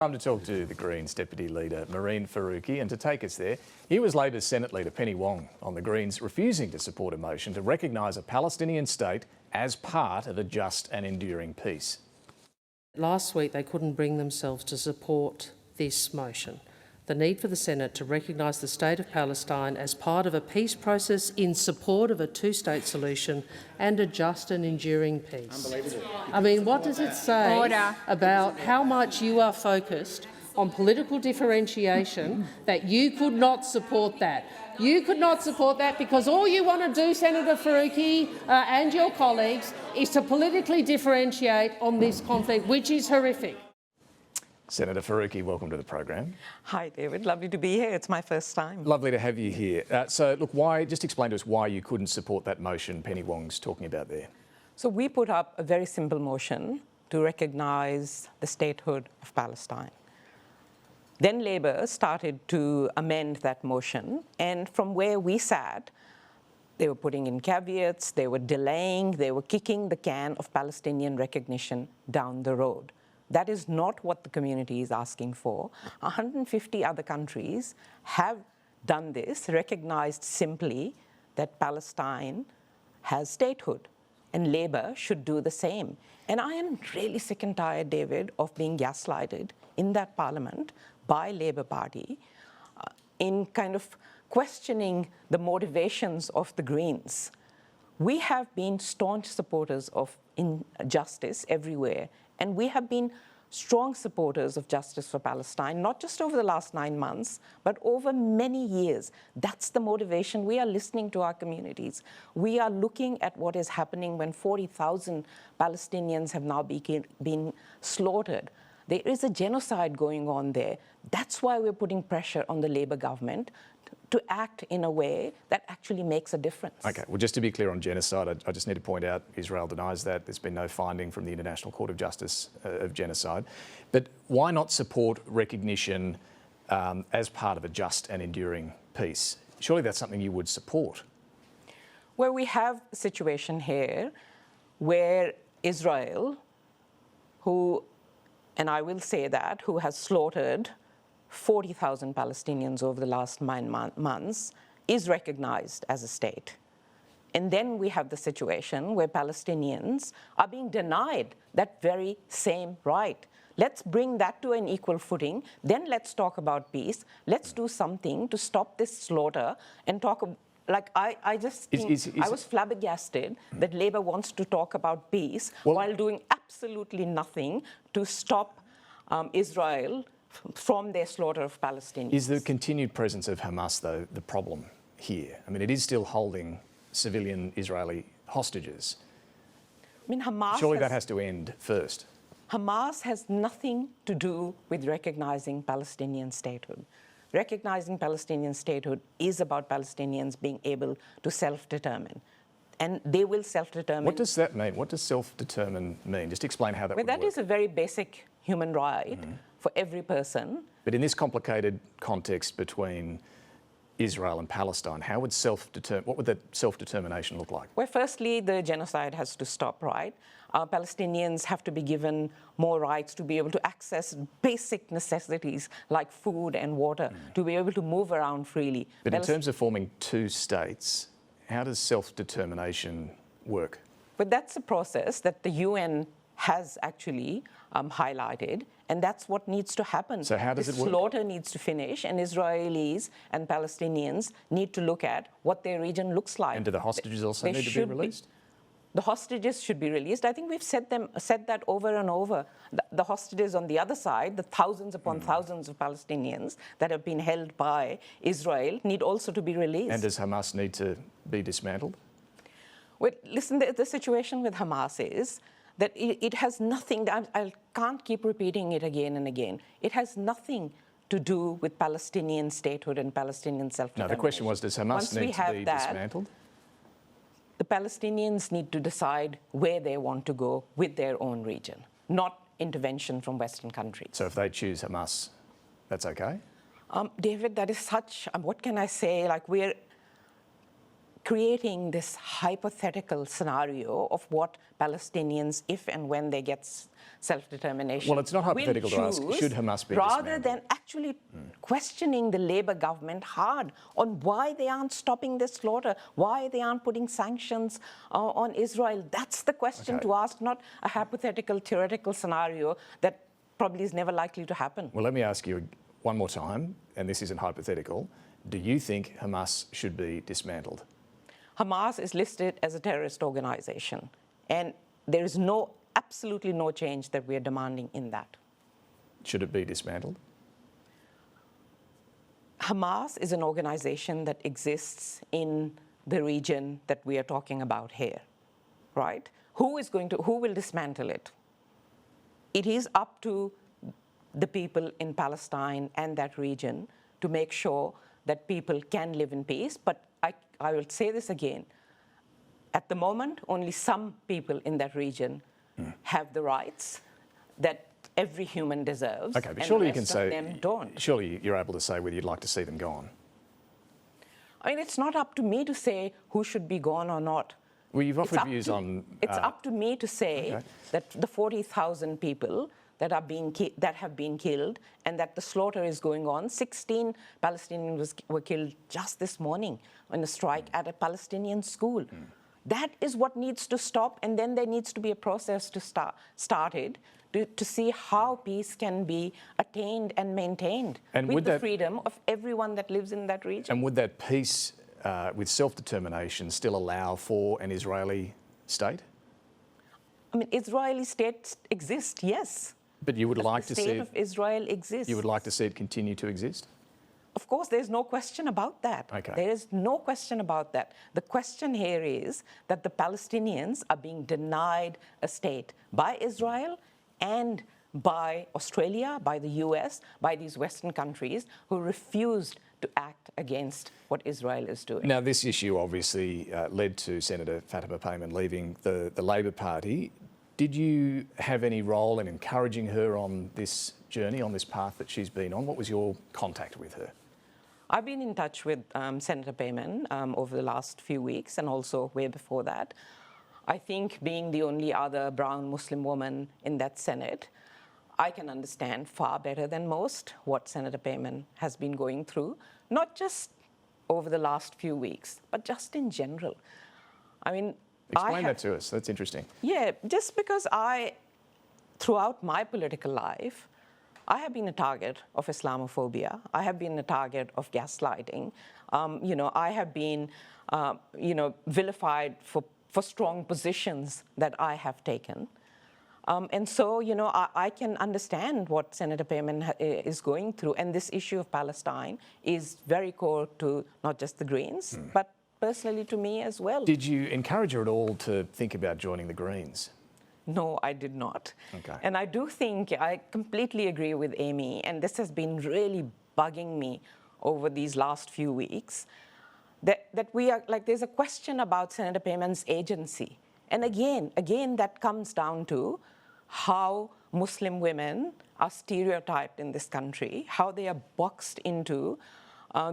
Time to talk to the Greens Deputy Leader, Mehreen Faruqi, and to take us there, here was Labor's Senate Leader Penny Wong on the Greens refusing to support a motion to recognise a Palestinian state as part of a just and enduring peace. Last week they couldn't bring themselves to support this motion. The need for the Senate to recognise the state of Palestine as part of a peace process in support of a two-state solution and a just and enduring peace. I mean, what does it say about how much you are focused on political differentiation that you could not support that? You could not support that because all you want to do, Senator Faruqi and your colleagues, is to politically differentiate on this conflict, which is horrific. Senator Faruqi, welcome to the program. Hi, David. Lovely to be here. It's my first time. Lovely to have you here. So, look, just explain to us why you couldn't support that motion Penny Wong's talking about there. So we put up a very simple motion to recognise the statehood of Palestine. Then Labor started to amend that motion, and from where we sat, they were putting in caveats, they were delaying, they were kicking the can of Palestinian recognition down the road. That is not what the community is asking for. 150 other countries have done this, recognized simply that Palestine has statehood, and Labor should do the same. And I am really sick and tired, David, of being gaslighted in that parliament by Labor Party in kind of questioning the motivations of the Greens. We have been staunch supporters of justice everywhere, and we have been strong supporters of justice for Palestine, not just over the last 9 months, but over many years. That's the motivation. We are listening to our communities. We are looking at what is happening when 40,000 Palestinians have now been slaughtered. There is a genocide going on there. That's why we're putting pressure on the Labor government to act in a way that actually makes a difference. OK, well, just to be clear on genocide, I just need to point out Israel denies that. There's been no finding from the International Court of Justice of genocide. But why not support recognition as part of a just and enduring peace? Surely that's something you would support. Well, we have a situation here where Israel, and I will say that, who has slaughtered 40,000 Palestinians over the last 9 months, is recognized as a state. And then we have the situation where Palestinians are being denied that very same right. Let's bring that to an equal footing. Then let's talk about peace. Let's do something to stop this slaughter and talk. I just think I was flabbergasted that Labor wants to talk about peace while doing absolutely nothing to stop Israel from their slaughter of Palestinians. Is the continued presence of Hamas, though, the problem here? I mean, it is still holding civilian Israeli hostages. I mean, Surely that has to end first. Hamas has nothing to do with recognizing Palestinian statehood. Recognizing Palestinian statehood is about Palestinians being able to self-determine. And they will self-determine. What does that mean? What does self-determine mean? Just explain how that would work. That is a very basic human right for every person. But in this complicated context between Israel and Palestine, how would what would that self-determination look like? Well, firstly, the genocide has to stop, right? Palestinians have to be given more rights to be able to access basic necessities like food and water, to be able to move around freely. But in terms of forming two states, how does self-determination work? But that's a process that the UN has actually highlighted, and that's what needs to happen. So how does it work? Slaughter needs to finish, and Israelis and Palestinians need to look at what their region looks like. And do the hostages also need to be released? The hostages should be released. I think we've said that over and over. The hostages on the other side, the thousands upon thousands of Palestinians that have been held by Israel, need also to be released. And does Hamas need to be dismantled? Well, listen, the situation with Hamas is that it has nothing, I can't keep repeating it again and again. It has nothing to do with Palestinian statehood and Palestinian self-determination. No, the question was, does Hamas need to be dismantled? The Palestinians need to decide where they want to go with their own region, not intervention from Western countries. So if they choose Hamas, that's okay? David, that is such, what can I say? Like, we're creating this hypothetical scenario of what Palestinians, if and when they get self-determination, Well, it's not hypothetical to ask, should Hamas be rather dismantled? than actually questioning the Labour government hard on why they aren't stopping this slaughter, why they aren't putting sanctions on Israel. That's the question to ask, not a hypothetical, theoretical scenario that probably is never likely to happen. Well, let me ask you one more time, and this isn't hypothetical. Do you think Hamas should be dismantled? Hamas is listed as a terrorist organization, and there is absolutely no change that we are demanding in that. Should it be dismantled? Hamas is an organization that exists in the region that we are talking about here, right? Who will dismantle it? It is up to the people in Palestine and that region to make sure that people can live in peace. But I will say this again. At the moment, only some people in that region have the rights that every human deserves. Okay, but surely you can say, them don't. surely you're able to say whether you'd like to see them gone. I mean, it's not up to me to say who should be gone or not. Well, you've offered views on... It's up to me to say that the 40,000 people that have been killed and that the slaughter is going on. 16 Palestinians were killed just this morning in a strike at a Palestinian school. That is what needs to stop, and then there needs to be a process to started to see how peace can be attained and maintained with the freedom of everyone that lives in that region. And would that peace with self-determination still allow for an Israeli state? I mean, Israeli states exist, yes. But you would like to see the state of Israel exists. You would like to see it continue to exist? Of course, there's no question about that. Okay. There is no question about that. The question here is that the Palestinians are being denied a state by Israel and by Australia, by the US, by these Western countries who refused to act against what Israel is doing. Now, this issue obviously led to Senator Fatima Payman leaving the Labor Party. Did you have any role in encouraging her on this journey, on this path that she's been on? What was your contact with her? I've been in touch with Senator Payman over the last few weeks and also way before that. I think being the only other brown Muslim woman in that Senate, I can understand far better than most what Senator Payman has been going through, not just over the last few weeks, but just in general. I mean, explain that to us. That's interesting. Yeah, just because throughout my political life, I have been a target of Islamophobia. I have been a target of gaslighting. I have been, vilified for strong positions that I have taken. And so, I can understand what Senator Payman is going through. And this issue of Palestine is very core to not just the Greens, but personally to me as well. Did you encourage her at all to think about joining the Greens? No, I did not. Okay. And I do think, I completely agree with Amy, and this has been really bugging me over these last few weeks, that we are, like, there's a question about Senator Payman's agency. And again, that comes down to how Muslim women are stereotyped in this country, how they are boxed into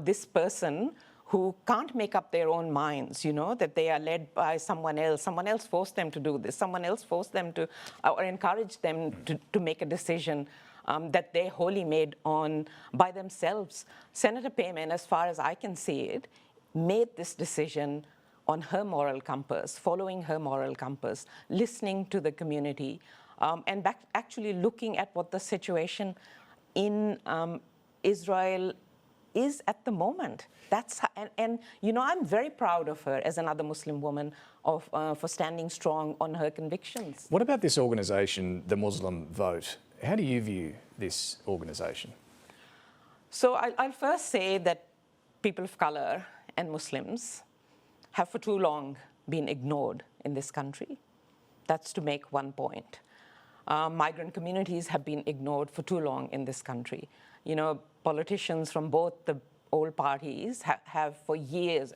this person who can't make up their own minds, that they are led by someone else forced them to do this, someone else forced them to, or encouraged them to make a decision that they wholly made by themselves. Senator Payman, as far as I can see it, made this decision on her moral compass, following her moral compass, listening to the community, and actually looking at what the situation in Israel is at the moment. That's and I'm very proud of her as another Muslim woman for standing strong on her convictions. What about this organisation, the Muslim Vote? How do you view this organisation? So I'll first say that people of colour and Muslims have for too long been ignored in this country. That's to make one point. Migrant communities have been ignored for too long in this country. Politicians from both the old parties have for years,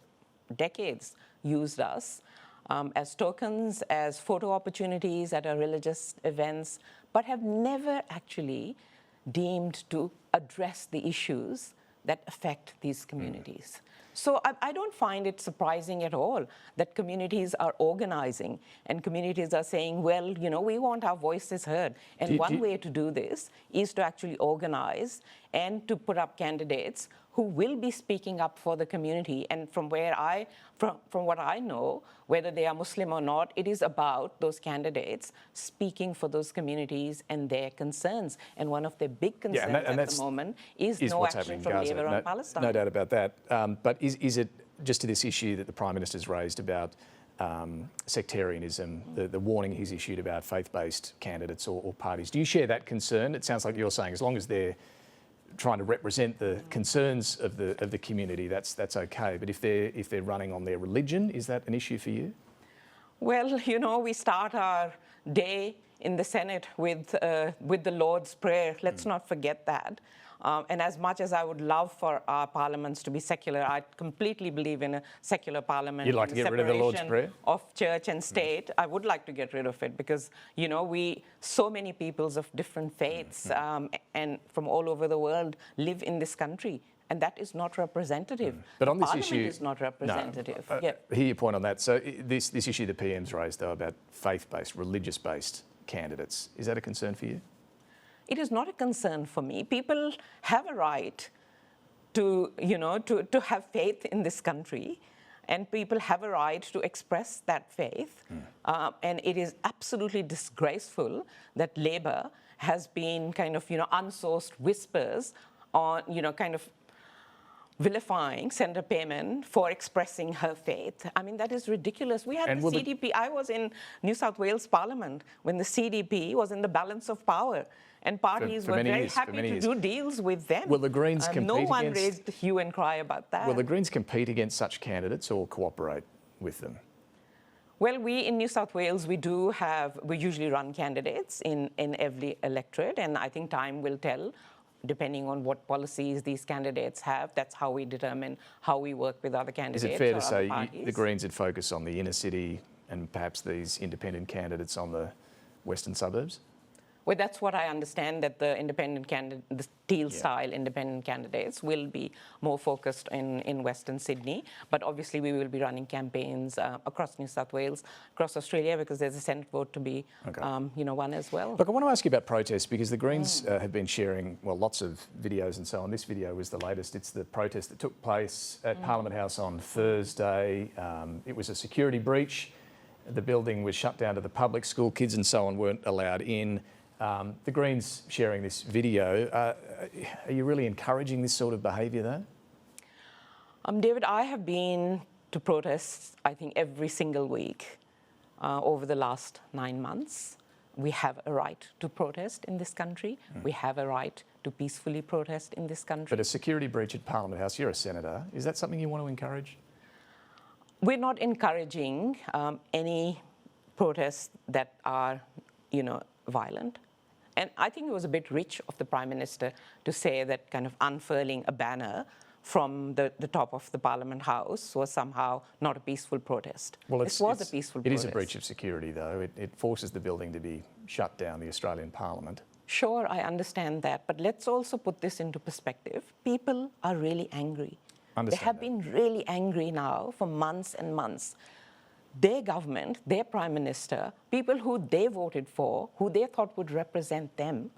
decades, used us as tokens, as photo opportunities at our religious events, but have never actually deemed to address the issues that affect these communities. So I don't find it surprising at all that communities are organizing and communities are saying, well, you know, we want our voices heard. And one way to do this is to actually organize and to put up candidates who will be speaking up for the community. And from what I know, whether they are Muslim or not, it is about those candidates speaking for those communities and their concerns. And one of their big concerns at the moment is no action from Labour on Palestine. No doubt about that. But is it just to this issue that the Prime Minister's raised about sectarianism, the warning he's issued about faith-based candidates or parties? Do you share that concern? It sounds like you're saying as long as they're trying to represent the concerns of the community, that's okay. But if they're running on their religion, is that an issue for you? Well, you know, we start our day in the Senate with the Lord's Prayer. Let's not forget that. And as much as I would love for our parliaments to be secular, I completely believe in a secular parliament. You'd like to get rid of the Lord's Prayer? Of church and state. I would like to get rid of it because, you know, so many peoples of different faiths and from all over the world live in this country. And that is not representative. But on this Parliament issue, is not representative. I hear your point on that. So this issue the PM's raised, though, about faith-based, religious-based candidates, is that a concern for you? It is not a concern for me. People have a right to, you know, to have faith in this country, and people have a right to express that faith. And it is absolutely disgraceful that Labour has been kind of, you know, unsourced whispers on, you know, kind of vilifying Senator Payman for expressing her faith. I mean, that is ridiculous. We had the CDP. I was in New South Wales Parliament when the CDP was in the balance of power, and parties were very happy to do deals with them. Will the Greens compete no one raised the hue and cry about that. Will the Greens compete against such candidates or cooperate with them? Well, we in New South Wales, we usually run candidates in every electorate, and I think time will tell. Depending on what policies these candidates have, that's how we determine how we work with other candidates. Is it fair to say the Greens would focus on the inner city and perhaps these independent candidates on the western suburbs? Well, that's what I understand, that the independent candidate, the Teal-style independent candidates will be more focused in Western Sydney. But obviously, we will be running campaigns across New South Wales, across Australia, because there's a Senate vote to be, you know, won as well. Look, I want to ask you about protests because the Greens have been sharing, well, lots of videos and so on. This video was the latest. It's the protest that took place at Parliament House on Thursday. It was a security breach. The building was shut down to the public. School kids and so on weren't allowed in. The Greens sharing this video, are you really encouraging this sort of behaviour though? David, I have been to protests, I think, every single week over the last 9 months. We have a right to protest in this country. We have a right to peacefully protest in this country. But a security breach at Parliament House, you're a senator. Is that something you want to encourage? We're not encouraging any protests that are, you know, violent. And I think it was a bit rich of the Prime Minister to say that kind of unfurling a banner from the top of the Parliament House was somehow not a peaceful protest. Well, this was a peaceful protest. It is a breach of security, though. It forces the building to be shut down, the Australian Parliament. Sure, I understand that. But let's also put this into perspective. People are really angry. They have been really angry now for months and months. Their government, their Prime Minister, people who they voted for, who they thought would represent them,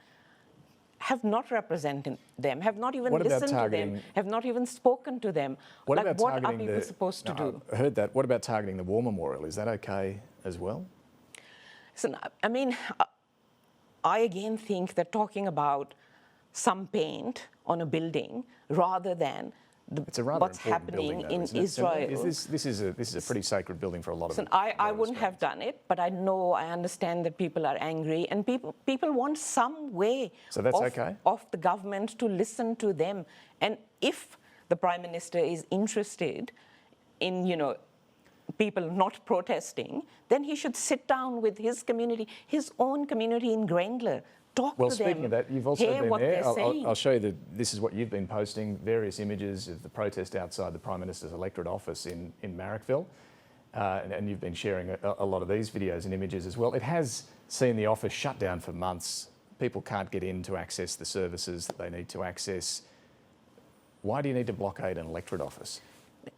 have not represented them, have not even listened to them, have not even spoken to them. What are people supposed to do? I heard that. What about targeting the War Memorial? Is that okay as well? So, I mean, I again think that talking about some paint on a building rather than what's happening in Israel. This is a pretty sacred building for a lot of people. I wouldn't have done it, but I understand that people are angry, and people want some way of the government to listen to them. And if the Prime Minister is interested in, you know, people not protesting, then he should sit down with his community, his own community in Grayndler. Well, speaking of that, you've also been there. I'll show you that this is what you've been posting, various images of the protest outside the Prime Minister's electorate office in Marrickville. And you've been sharing a lot of these videos and images as well. It has seen the office shut down for months. People can't get in to access the services that they need to access. Why do you need to blockade an electorate office?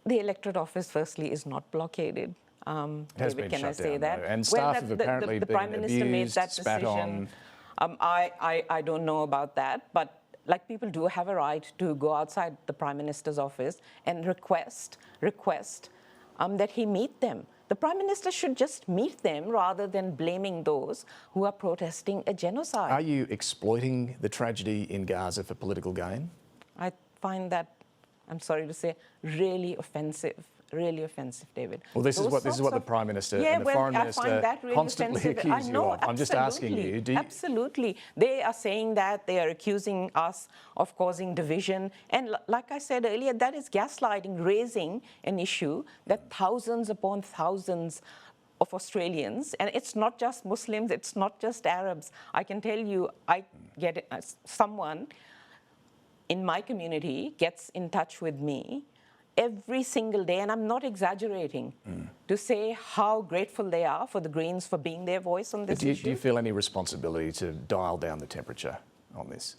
The electorate office, firstly, is not blockaded. It has David, been can I shut say down, that? though, and staff have apparently the Prime been Minister made abused, that spat decision. on. I don't know about that, but like, people do have a right to go outside the Prime Minister's office and request that he meet them. The Prime Minister should just meet them rather than blaming those who are protesting a genocide. Are you exploiting the tragedy in Gaza for political gain? I find that, I'm sorry to say, really offensive, David. Well, this is what the Prime Minister and the Foreign Minister really constantly accuse you of. I'm just asking you, do you... Absolutely. They are saying that, they are accusing us of causing division. And like I said earlier, that is gaslighting, raising an issue that thousands upon thousands of Australians, and it's not just Muslims, it's not just Arabs. I can tell you, I get it, someone in my community gets in touch with me every single day, and I'm not exaggerating, to say how grateful they are for the Greens for being their voice on this issue. Do you feel any responsibility to dial down the temperature on this?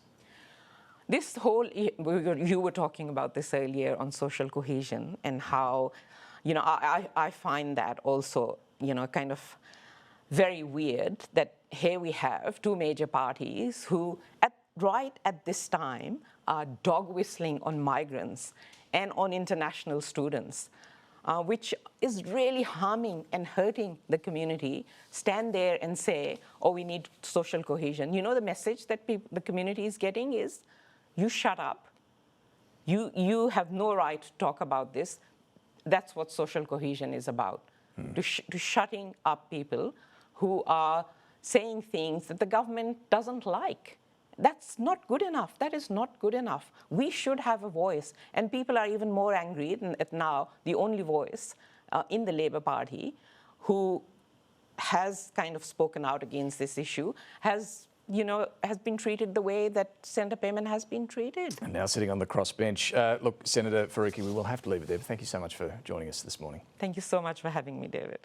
This whole, you were talking about this earlier on social cohesion, and how, I find that also, kind of very weird that here we have two major parties who, right at this time, are dog whistling on migrants and on international students, which is really harming and hurting the community, stand there and say, oh, we need social cohesion. The message that the community is getting is, you shut up. You have no right to talk about this. That's what social cohesion is about, to shutting up people who are saying things that the government doesn't like. That's not good enough. That is not good enough. We should have a voice. And people are even more angry at now, the only voice in the Labour Party who has kind of spoken out against this issue has been treated the way that Senator Payman has been treated. And now sitting on the crossbench. Look, Senator Faruqi, we will have to leave it there. But thank you so much for joining us this morning. Thank you so much for having me, David.